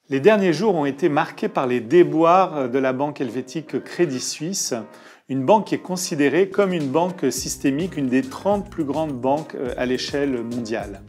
Les derniers jours ont été marqués par les déboires de la banque helvétique Crédit Suisse, une banque qui est considérée comme une banque systémique, une des 30 plus grandes banques à l'échelle mondiale.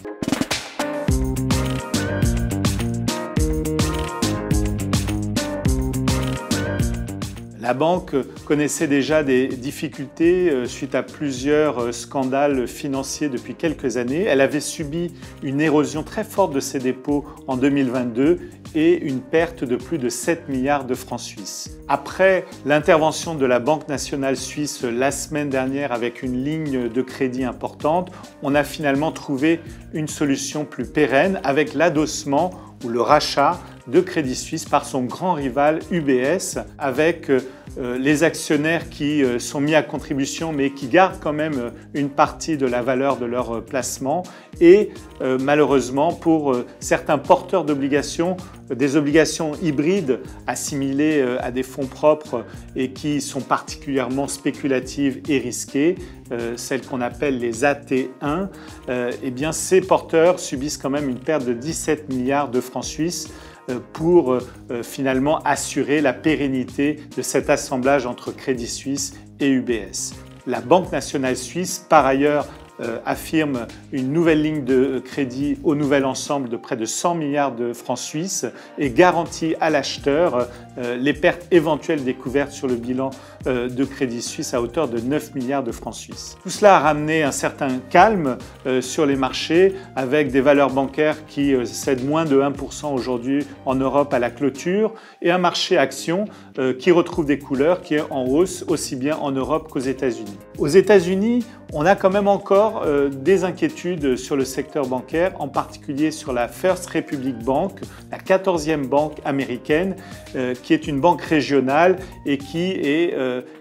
La banque connaissait déjà des difficultés suite à plusieurs scandales financiers depuis quelques années. Elle avait subi une érosion très forte de ses dépôts en 2022 et une perte de plus de 7 milliards de francs suisses. Après l'intervention de la Banque nationale suisse la semaine dernière avec une ligne de crédit importante, on a finalement trouvé une solution plus pérenne avec l'adossement ou le rachat de Crédit Suisse par son grand rival UBS, avec les actionnaires qui sont mis à contribution mais qui gardent quand même une partie de la valeur de leur placement et malheureusement pour certains porteurs d'obligations, des obligations hybrides assimilées à des fonds propres et qui sont particulièrement spéculatives et risquées, celles qu'on appelle les AT1, eh bien ces porteurs subissent quand même une perte de 17 milliards de francs suisses pour finalement assurer la pérennité de cet assemblage entre Crédit Suisse et UBS. La Banque nationale suisse, par ailleurs, affirme une nouvelle ligne de crédit au nouvel ensemble de près de 100 milliards de francs suisses et garantit à l'acheteur les pertes éventuelles découvertes sur le bilan de Crédit Suisse à hauteur de 9 milliards de francs suisses. Tout cela a ramené un certain calme sur les marchés avec des valeurs bancaires qui cèdent moins de 1% aujourd'hui en Europe à la clôture et un marché action qui retrouve des couleurs, qui est en hausse aussi bien en Europe qu'aux États-Unis. Aux États-Unis, on a quand même encore des inquiétudes sur le secteur bancaire, en particulier sur la First Republic Bank, la 14e banque américaine, qui est une banque régionale et qui est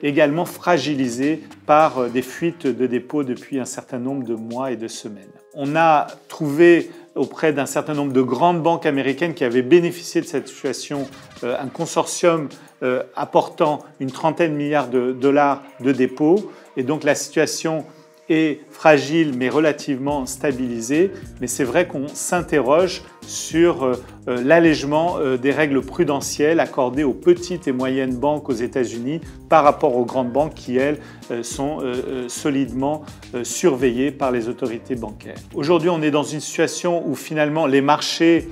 également fragilisée par des fuites de dépôts depuis un certain nombre de mois et de semaines. On a trouvé auprès d'un certain nombre de grandes banques américaines qui avaient bénéficié de cette situation un consortium apportant une trentaine de milliards de dollars de dépôts. Et donc la situation est fragile mais relativement stabilisée. Mais c'est vrai qu'on s'interroge sur l'allègement des règles prudentielles accordées aux petites et moyennes banques aux États-Unis par rapport aux grandes banques qui, elles, sont solidement surveillées par les autorités bancaires. Aujourd'hui, on est dans une situation où finalement les marchés,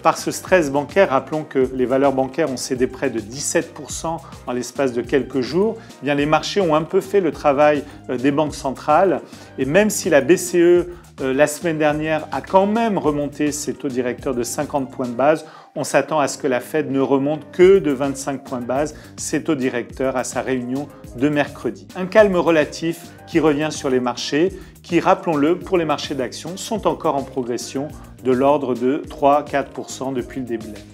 par ce stress bancaire, rappelons que les valeurs bancaires ont cédé près de 17% en l'espace de quelques jours, eh bien les marchés ont un peu fait le travail des banques centrales et même si la BCE la semaine dernière a quand même remonté ses taux directeurs de 50 points de base, on s'attend à ce que la Fed ne remonte que de 25 points de base ses taux directeurs à sa réunion de mercredi. Un calme relatif qui revient sur les marchés qui, rappelons-le, pour les marchés d'actions sont encore en progression de l'ordre de 3-4% depuis le début de l'année.